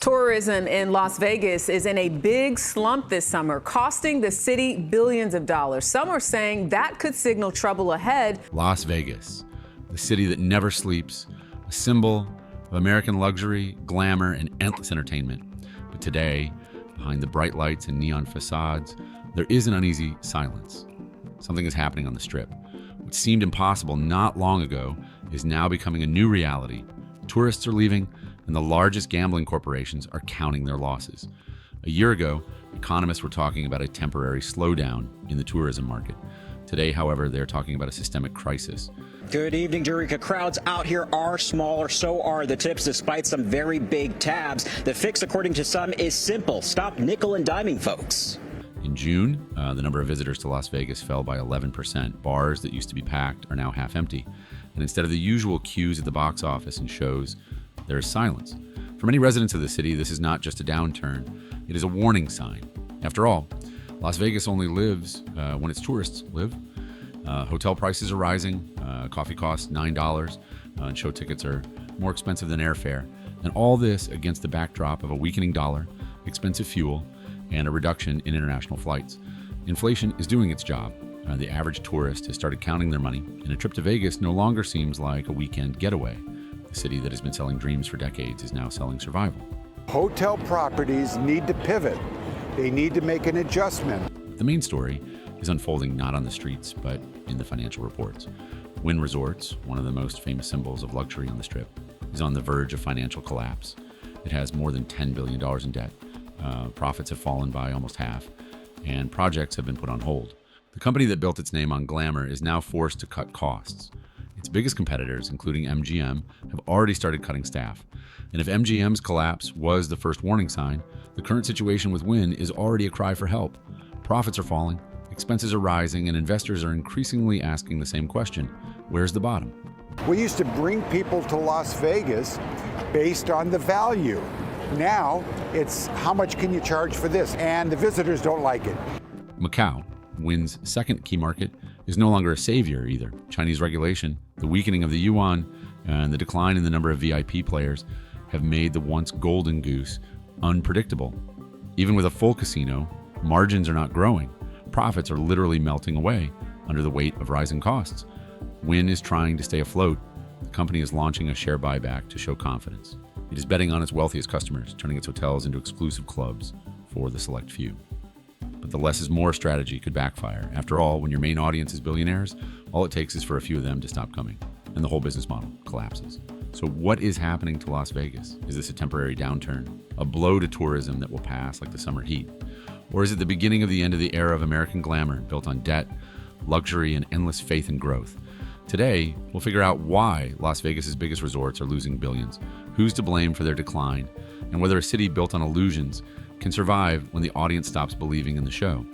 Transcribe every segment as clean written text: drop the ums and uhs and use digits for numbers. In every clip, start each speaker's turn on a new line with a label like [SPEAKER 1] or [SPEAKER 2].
[SPEAKER 1] Tourism in Las Vegas is in a big slump this summer, costing the city billions of dollars. Some are saying that could signal trouble ahead.
[SPEAKER 2] Las Vegas, the city that never sleeps, a symbol of American luxury, glamour, and endless entertainment. But today, behind the bright lights and neon facades, there is an uneasy silence. Something is happening on the Strip. What seemed impossible not long ago is now becoming a new reality. Tourists are leaving, and the largest gambling corporations are counting their losses. A year ago, economists were talking about a temporary slowdown in the tourism market. Today, however, they're talking about a systemic crisis.
[SPEAKER 3] Good evening, Jerica. Crowds out here are smaller, so are the tips, despite some very big tabs. The fix, according to some, is simple. Stop nickel and diming folks.
[SPEAKER 2] In June, the number of visitors to Las Vegas fell by 11%. Bars that used to be packed are now half empty. And instead of the usual queues at the box office and shows, there is silence. For many residents of the city, this is not just a downturn. It is a warning sign. After all, Las Vegas only lives when its tourists live. Hotel prices are rising. Coffee costs $9, and show tickets are more expensive than airfare. And all this against the backdrop of a weakening dollar, expensive fuel, and a reduction in international flights. Inflation is doing its job. The average tourist has started counting their money, and a trip to Vegas no longer seems like a weekend getaway. The city that has been selling dreams for decades is now selling survival.
[SPEAKER 4] Hotel properties need to pivot. They need to make an adjustment.
[SPEAKER 2] The main story is unfolding not on the streets, but in the financial reports. Wynn Resorts, one of the most famous symbols of luxury on the Strip, is on the verge of financial collapse. It has more than $10 billion in debt. Profits have fallen by almost half, and projects have been put on hold. The company that built its name on glamour is now forced to cut costs. Its biggest competitors, including MGM, have already started cutting staff. And if MGM's collapse was the first warning sign, the current situation with Wynn is already a cry for help. Profits are falling, expenses are rising, and investors are increasingly asking the same question: where's the bottom?
[SPEAKER 4] We used to bring people to Las Vegas based on the value. Now it's how much can you charge for this? And the visitors don't like it.
[SPEAKER 2] Macau, Wynn's second key market, is no longer a savior either. Chinese regulation, the weakening of the yuan, and the decline in the number of VIP players have made the once golden goose unpredictable. Even with a full casino, margins are not growing. Profits are literally melting away under the weight of rising costs. Wynn is trying to stay afloat. The company is launching a share buyback to show confidence. It is betting on its wealthiest customers, turning its hotels into exclusive clubs for the select few. But the less is more strategy could backfire. After all, when your main audience is billionaires, all it takes is for a few of them to stop coming, and the whole business model collapses. So what is happening to Las Vegas? Is this a temporary downturn, a blow to tourism that will pass like the summer heat? Or is it the beginning of the end of the era of American glamour built on debt, luxury, and endless faith and growth? Today, we'll figure out why Las Vegas's biggest resorts are losing billions, who's to blame for their decline, and whether a city built on illusions can survive when the audience stops believing in the show.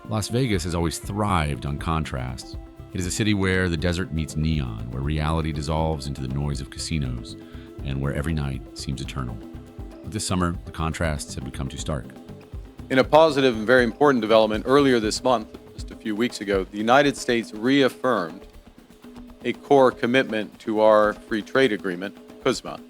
[SPEAKER 2] Las Vegas has always thrived on contrasts. It is a city where the desert meets neon, where reality dissolves into the noise of casinos, and where every night seems eternal. But this summer, the contrasts have become too stark.
[SPEAKER 5] In a positive and very important development earlier this month, just a few weeks ago, the United States reaffirmed a core commitment to our free trade agreement, CUSMA,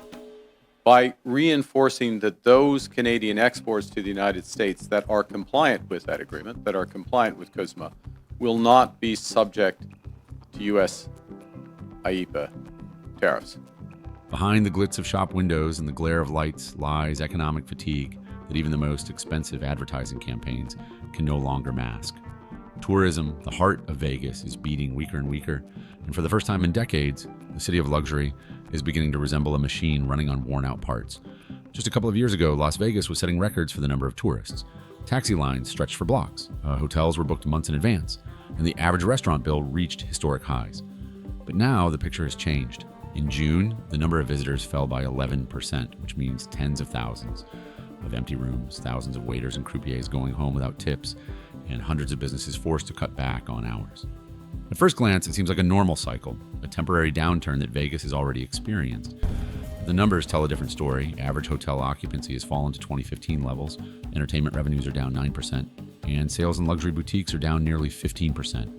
[SPEAKER 5] by reinforcing that those Canadian exports to the United States that are compliant with that agreement, that are compliant with CUSMA, will not be subject to U.S. IEEPA tariffs.
[SPEAKER 2] Behind the glitz of shop windows and the glare of lights lies economic fatigue that even the most expensive advertising campaigns can no longer mask. Tourism, the heart of Vegas, is beating weaker and weaker, and for the first time in decades, the city of luxury is beginning to resemble a machine running on worn-out parts. Just a couple of years ago, Las Vegas was setting records for the number of tourists. Taxi lines stretched for blocks, hotels were booked months in advance, and the average restaurant bill reached historic highs. But now the picture has changed. In June, the number of visitors fell by 11%, which means tens of thousands of empty rooms, thousands of waiters and croupiers going home without tips, and hundreds of businesses forced to cut back on hours. At first glance, it seems like a normal cycle, a temporary downturn that Vegas has already experienced. The numbers tell a different story. Average hotel occupancy has fallen to 2015 levels, entertainment revenues are down 9%, and sales in luxury boutiques are down nearly 15%.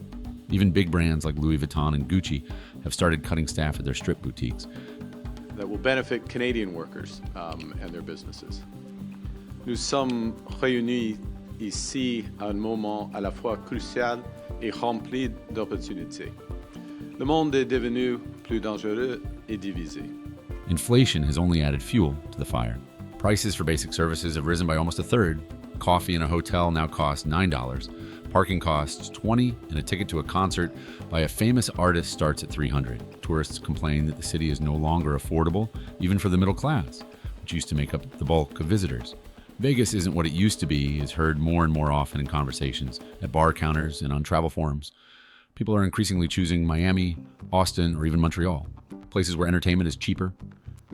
[SPEAKER 2] Even big brands like Louis Vuitton and Gucci have started cutting staff at their strip boutiques.
[SPEAKER 5] That will benefit Canadian workers and their businesses. Nous sommes réunis ici à un moment à la fois crucial et rempli d'opportunités. Le monde est devenu plus dangereux et divisé.
[SPEAKER 2] Inflation has only added fuel to the fire. Prices for basic services have risen by almost a third. Coffee in a hotel now costs $9. Parking costs $20, and a ticket to a concert by a famous artist starts at $300. Tourists complain that the city is no longer affordable, even for the middle class, which used to make up the bulk of visitors. Vegas isn't what it used to be is heard more and more often in conversations, at bar counters and on travel forums. People are increasingly choosing Miami, Austin, or even Montreal, places where entertainment is cheaper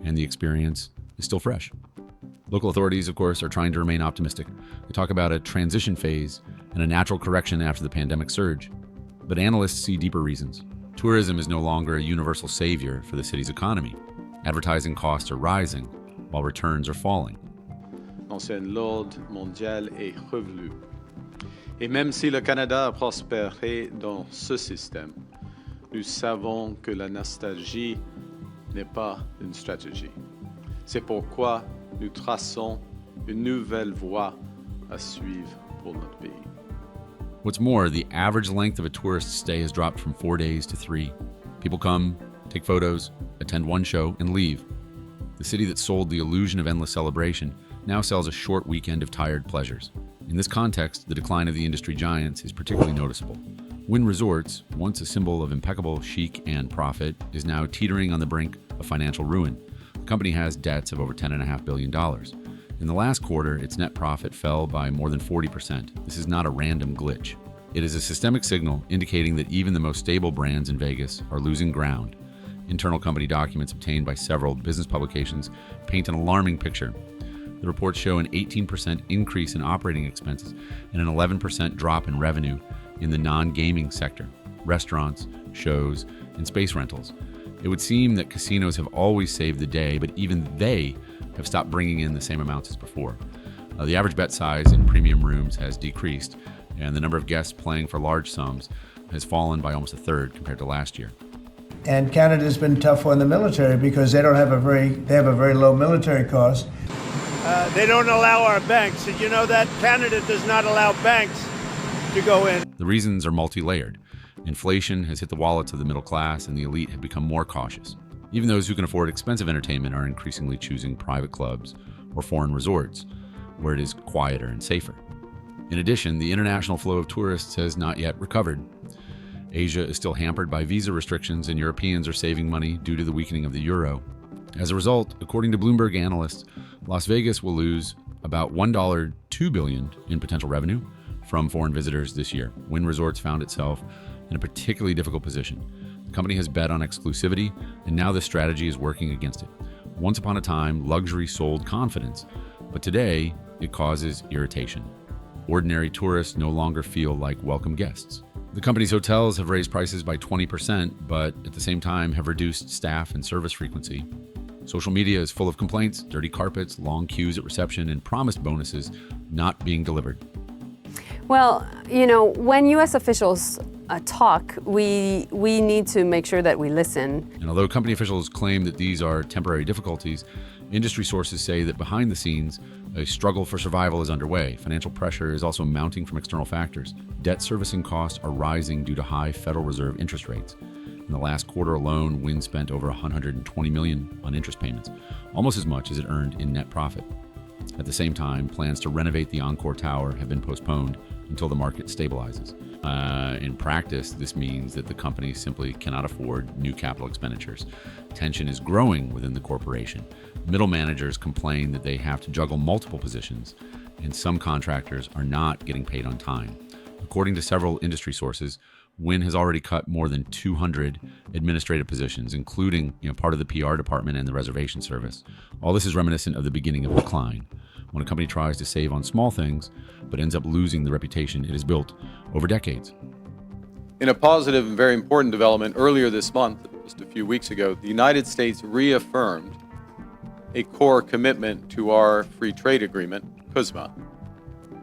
[SPEAKER 2] and the experience is still fresh. Local authorities, of course, are trying to remain optimistic. They talk about a transition phase and a natural correction after the pandemic surge. But analysts see deeper reasons. Tourism is no longer a universal savior for the city's economy. Advertising costs are rising while returns are falling.
[SPEAKER 5] L'ancien l'ordre mondial est revenu. Et même si le Canada a prospéré dans ce système, nous savons que la nostalgie n'est pas une stratégie. C'est pourquoi nous traçons une nouvelle voie à suivre pour notre pays.
[SPEAKER 2] What's more, the average length of a tourist stay has dropped from 4 days to 3. People come, take photos, attend one show, and leave. The city that sold the illusion of endless celebration now sells a short weekend of tired pleasures. In this context, the decline of the industry giants is particularly noticeable. Wynn Resorts, once a symbol of impeccable chic and profit, is now teetering on the brink of financial ruin. The company has debts of over $10.5 billion. In the last quarter, its net profit fell by more than 40%. This is not a random glitch. It is a systemic signal indicating that even the most stable brands in Vegas are losing ground. Internal company documents obtained by several business publications paint an alarming picture. The reports show an 18% increase in operating expenses and an 11% drop in revenue in the non-gaming sector, restaurants, shows, and space rentals. It would seem that casinos have always saved the day, but even they have stopped bringing in the same amounts as before. The average bet size in premium rooms has decreased, and the number of guests playing for large sums has fallen by almost a third compared to last year.
[SPEAKER 6] And Canada's been tough on the military because they have a very low military cost.
[SPEAKER 7] They don't allow our banks, and you know that Canada does not allow banks to go in.
[SPEAKER 2] The reasons are multi-layered. Inflation has hit the wallets of the middle class, and the elite have become more cautious. Even those who can afford expensive entertainment are increasingly choosing private clubs or foreign resorts, where it is quieter and safer. In addition, the international flow of tourists has not yet recovered. Asia is still hampered by visa restrictions, and Europeans are saving money due to the weakening of the euro. As a result, according to Bloomberg analysts, Las Vegas will lose about $1.2 billion in potential revenue from foreign visitors this year. Wynn Resorts found itself in a particularly difficult position. The company has bet on exclusivity, and now this strategy is working against it. Once upon a time, luxury sold confidence, but today it causes irritation. Ordinary tourists no longer feel like welcome guests. The company's hotels have raised prices by 20%, but at the same time have reduced staff and service frequency. Social media is full of complaints, dirty carpets, long queues at reception, and promised bonuses not being delivered.
[SPEAKER 8] Well, you know, when U.S. officials talk, we need to make sure that we listen.
[SPEAKER 2] And although company officials claim that these are temporary difficulties, industry sources say that behind the scenes, a struggle for survival is underway. Financial pressure is also mounting from external factors. Debt servicing costs are rising due to high Federal Reserve interest rates. In the last quarter alone, Wynn spent over $120 million on interest payments, almost as much as it earned in net profit. At the same time, plans to renovate the Encore Tower have been postponed until the market stabilizes. In practice, this means that the company simply cannot afford new capital expenditures. Tension is growing within the corporation. Middle managers complain that they have to juggle multiple positions, and some contractors are not getting paid on time. According to several industry sources, Wynn has already cut more than 200 administrative positions, including part of the PR department and the reservation service. All this is reminiscent of the beginning of decline, when a company tries to save on small things but ends up losing the reputation it has built over decades.
[SPEAKER 5] In a positive and very important development earlier this month, just a few weeks ago, the United States reaffirmed a core commitment to our free trade agreement, CUSMA,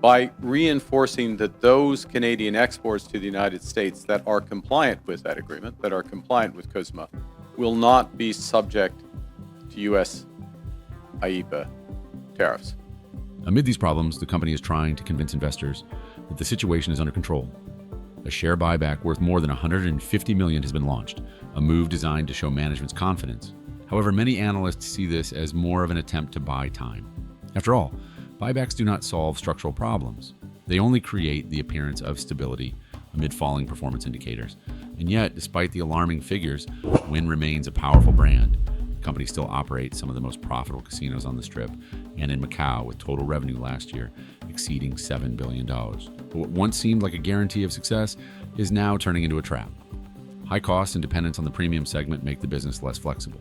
[SPEAKER 5] by reinforcing that those Canadian exports to the United States that are compliant with that agreement, that are compliant with CUSMA, will not be subject to U.S. IEEPA tariffs.
[SPEAKER 2] Amid these problems, the company is trying to convince investors that the situation is under control. A share buyback worth more than $150 million has been launched, a move designed to show management's confidence. However, many analysts see this as more of an attempt to buy time. After all, buybacks do not solve structural problems. They only create the appearance of stability amid falling performance indicators. And yet, despite the alarming figures, Wynn remains a powerful brand. The company still operates some of the most profitable casinos on the Strip and in Macau, with total revenue last year exceeding $7 billion. But what once seemed like a guarantee of success is now turning into a trap. High costs and dependence on the premium segment make the business less flexible.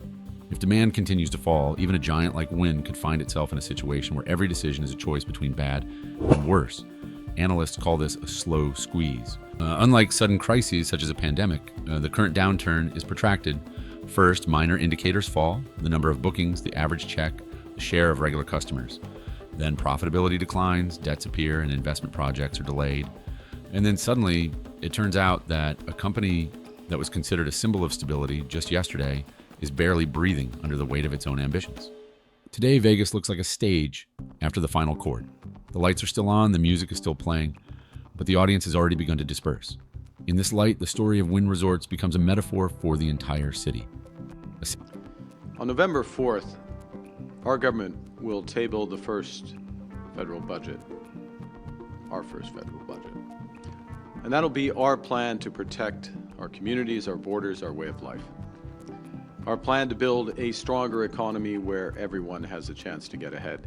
[SPEAKER 2] If demand continues to fall, even a giant like Wynn could find itself in a situation where every decision is a choice between bad and worse. Analysts call this a slow squeeze. Unlike sudden crises such as a pandemic, the current downturn is protracted. First, minor indicators fall: the number of bookings, the average check, the share of regular customers. Then profitability declines, debts appear, and investment projects are delayed. And then suddenly, it turns out that a company that was considered a symbol of stability just yesterday is barely breathing under the weight of its own ambitions. Today, Vegas looks like a stage after the final chord. The lights are still on, the music is still playing, but the audience has already begun to disperse. In this light, the story of Wynn Resorts becomes a metaphor for the entire city.
[SPEAKER 5] On November 4th, our government will table the first federal budget, our first federal budget. And that'll be our plan to protect our communities, our borders, our way of life. Our plan to build a stronger economy where everyone has a chance to get ahead.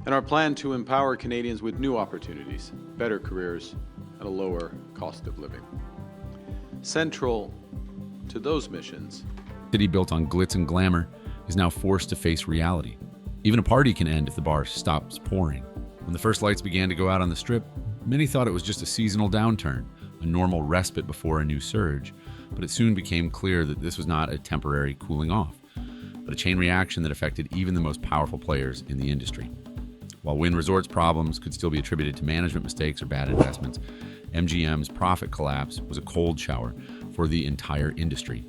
[SPEAKER 5] And our plan to empower Canadians with new opportunities, better careers, and a lower cost of living. Central to those missions,
[SPEAKER 2] A city built on glitz and glamour is now forced to face reality. Even a party can end if the bar stops pouring. When the first lights began to go out on the Strip, many thought it was just a seasonal downturn, a normal respite before a new surge. But it soon became clear that this was not a temporary cooling off, but a chain reaction that affected even the most powerful players in the industry. While Wynn Resorts' problems could still be attributed to management mistakes or bad investments, MGM's profit collapse was a cold shower for the entire industry.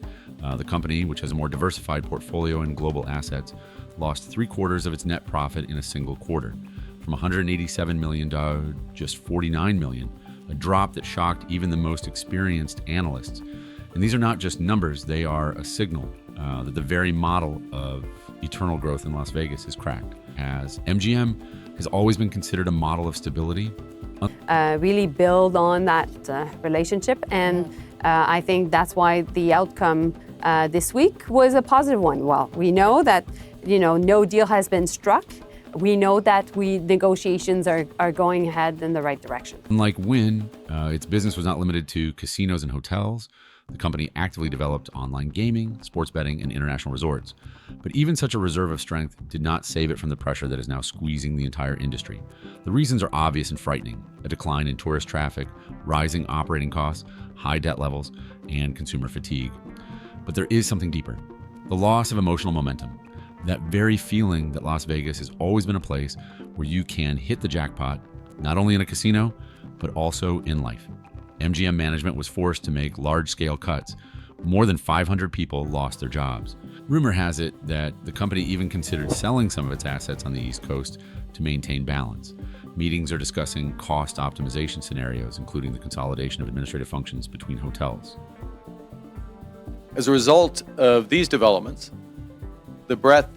[SPEAKER 2] The company, which has a more diversified portfolio and global assets, lost 3/4 of its net profit in a single quarter, from $187 million to just $49 million, a drop that shocked even the most experienced analysts. And these are not just numbers, they are a signal that the very model of eternal growth in Las Vegas is cracked, as MGM has always been considered a model of stability.
[SPEAKER 8] Really build on that relationship, and I think that's why the outcome this week was a positive one. Well, we know that no deal has been struck. We know that negotiations are going ahead in the right direction.
[SPEAKER 2] Unlike Wynn, its business was not limited to casinos and hotels. The company actively developed online gaming, sports betting, and international resorts. But even such a reserve of strength did not save it from the pressure that is now squeezing the entire industry. The reasons are obvious and frightening: a decline in tourist traffic, rising operating costs, high debt levels, and consumer fatigue. But there is something deeper: the loss of emotional momentum. That very feeling that Las Vegas has always been a place where you can hit the jackpot, not only in a casino, but also in life. MGM management was forced to make large-scale cuts. More than 500 people lost their jobs. Rumor has it that the company even considered selling some of its assets on the East Coast to maintain balance. Meetings are discussing cost optimization scenarios, including the consolidation of administrative functions between hotels.
[SPEAKER 5] as a result of these developments, the breadth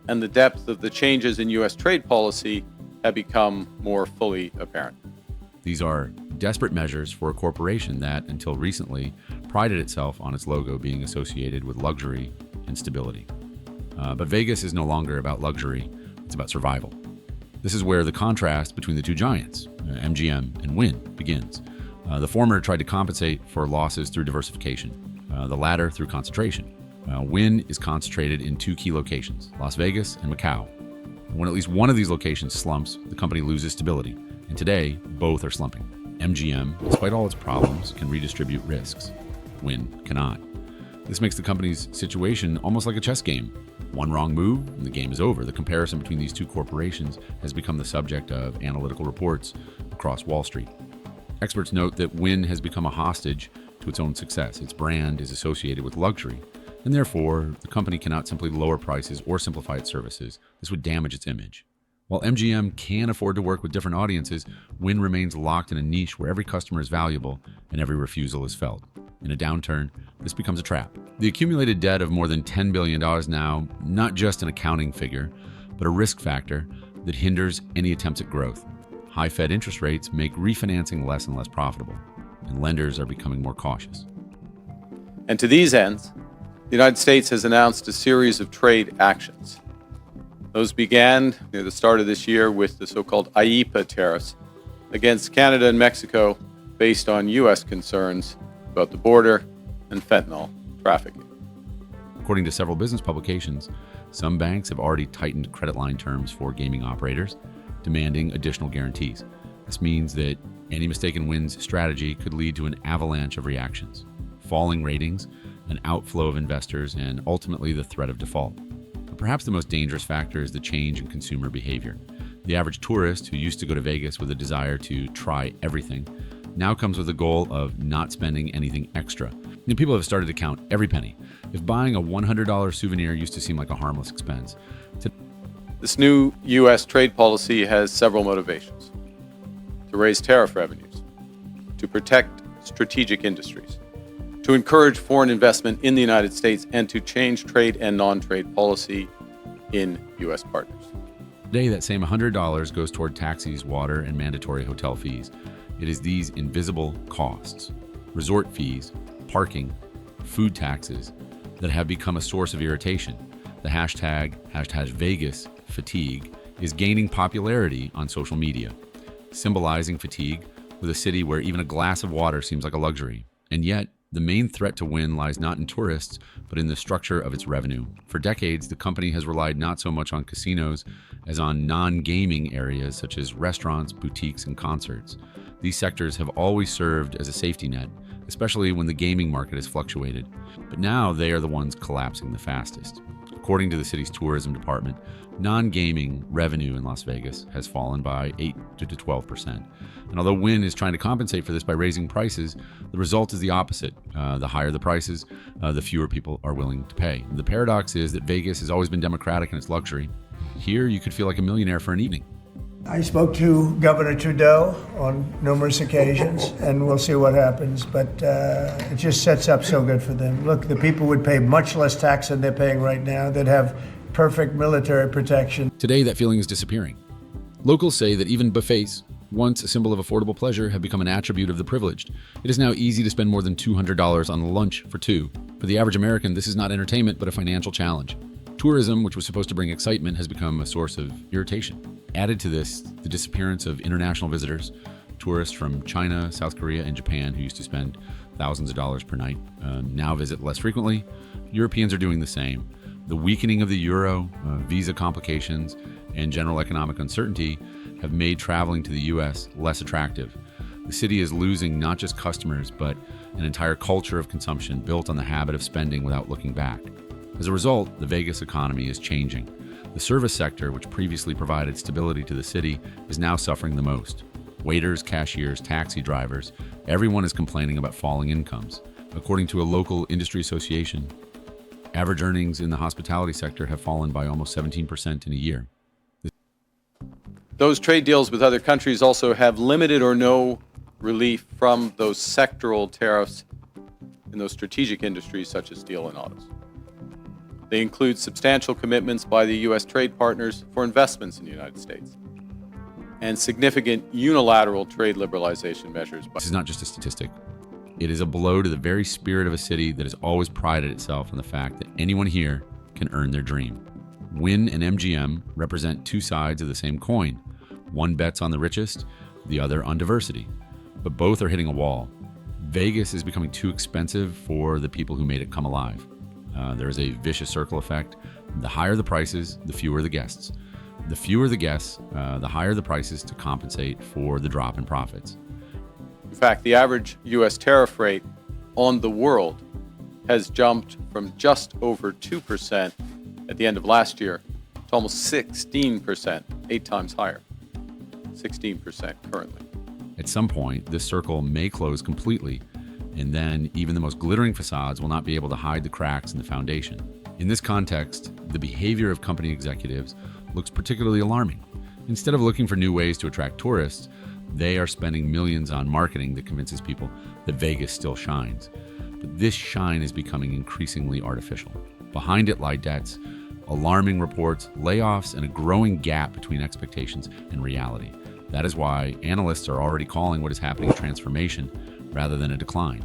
[SPEAKER 5] and the depth of the changes in U.S. trade policy have become more fully apparent.
[SPEAKER 2] These are desperate measures for a corporation that, until recently, prided itself on its logo being associated with luxury and stability. But Vegas is no longer about luxury, it's about survival. This is where the contrast between the two giants, MGM and Wynn, begins. The former tried to compensate for losses through diversification, the latter through concentration. Wynn is concentrated in two key locations, Las Vegas and Macau. When at least one of these locations slumps, the company loses stability. And today, both are slumping. MGM, despite all its problems, can redistribute risks. Wynn cannot. This makes the company's situation almost like a chess game. One wrong move, and the game is over. The comparison between these two corporations has become the subject of analytical reports across Wall Street. Experts note that Wynn has become a hostage to its own success. Its brand is associated with luxury, and therefore, the company cannot simply lower prices or simplify its services. This would damage its image. While MGM can afford to work with different audiences, Wynn remains locked in a niche where every customer is valuable and every refusal is felt. In a downturn, this becomes a trap. The accumulated debt of more than $10 billion now, not just an accounting figure, but a risk factor that hinders any attempts at growth. High Fed interest rates make refinancing less and less profitable, and lenders are becoming more cautious.
[SPEAKER 5] And to these ends, the United States has announced a series of trade actions. Those began near the start of this year with the so-called IEEPA tariffs against Canada and Mexico based on U.S. concerns about the border and fentanyl trafficking.
[SPEAKER 2] According to several business publications, some banks have already tightened credit line terms for gaming operators, demanding additional guarantees. This means that any mistake in Wynn's strategy could lead to an avalanche of reactions, falling ratings, an outflow of investors, and ultimately the threat of default. But perhaps the most dangerous factor is the change in consumer behavior. The average tourist who used to go to Vegas with a desire to try everything now comes with the goal of not spending anything extra. And people have started to count every penny. If buying a $100 souvenir used to seem like a harmless expense,
[SPEAKER 5] this new U.S. trade policy has several motivations: to raise tariff revenues, to protect strategic industries, to encourage foreign investment in the United States, and to change trade and non-trade policy in U.S. partners.
[SPEAKER 2] Today, that same $100 goes toward taxis, water, and mandatory hotel fees. It is these invisible costs, resort fees, parking, food taxes, that have become a source of irritation. The hashtag Vegas fatigue is gaining popularity on social media, symbolizing fatigue with a city where even a glass of water seems like a luxury. And yet, the main threat to Wynn lies not in tourists, but in the structure of its revenue. For decades, the company has relied not so much on casinos as on non-gaming areas such as restaurants, boutiques, and concerts. These sectors have always served as a safety net, especially when the gaming market has fluctuated. But now they are the ones collapsing the fastest. According to the city's tourism department, non-gaming revenue in Las Vegas has fallen by 8 to 12%. And although Wynn is trying to compensate for this by raising prices, the result is the opposite. The higher the prices, the fewer people are willing to pay. The paradox is that Vegas has always been democratic in its luxury. Here, you could feel like a millionaire for an evening.
[SPEAKER 6] I spoke to Governor Trudeau on numerous occasions, and we'll see what happens, but it just sets up so good for them. Look, the people would pay much less tax than they're paying right now. They'd have perfect military protection. Today,
[SPEAKER 2] that feeling is disappearing. Locals say that even buffets, once a symbol of affordable pleasure, have become an attribute of the privileged. It is now easy to spend more than $200 on lunch for two. For the average American, this is not entertainment, but a financial challenge. Tourism, which was supposed to bring excitement, has become a source of irritation. Added to this, the disappearance of international visitors, tourists from China, South Korea, and Japan who used to spend thousands of dollars per night now visit less frequently. Europeans are doing the same. The weakening of the euro, visa complications, and general economic uncertainty have made traveling to the U.S. less attractive. The city is losing not just customers, but an entire culture of consumption built on the habit of spending without looking back. As a result, the Vegas economy is changing. The service sector, which previously provided stability to the city, is now suffering the most. Waiters, cashiers, taxi drivers, everyone is complaining about falling incomes. According to a local industry association, average earnings in the hospitality sector have fallen by almost 17% in a year.
[SPEAKER 5] Those trade deals with other countries also have limited or no relief from those sectoral tariffs in those strategic industries such as steel and autos. They include substantial commitments by the U.S. trade partners for investments in the United States and significant unilateral trade liberalization measures.
[SPEAKER 2] This is not just a statistic. It is a blow to the very spirit of a city that has always prided itself on the fact that anyone here can earn their dream. Wynn and MGM represent two sides of the same coin. One bets on the richest, the other on diversity. But both are hitting a wall. Vegas is becoming too expensive for the people who made it come alive. There is a vicious circle effect. The higher the prices, the fewer the guests. The fewer the guests, the higher the prices to compensate for the drop in profits.
[SPEAKER 5] In fact, the average U.S. tariff rate on the world has jumped from just over 2% at the end of last year to almost 16%, 8 times higher. 16% currently.
[SPEAKER 2] At some point, this circle may close completely, and then even the most glittering facades will not be able to hide the cracks in the foundation. In this context, the behavior of company executives looks particularly alarming. Instead of looking for new ways to attract tourists, they are spending millions on marketing that convinces people that Vegas still shines. But this shine is becoming increasingly artificial. Behind it lie debts, alarming reports, layoffs, and a growing gap between expectations and reality. That is why analysts are already calling what is happening a transformation rather than a decline.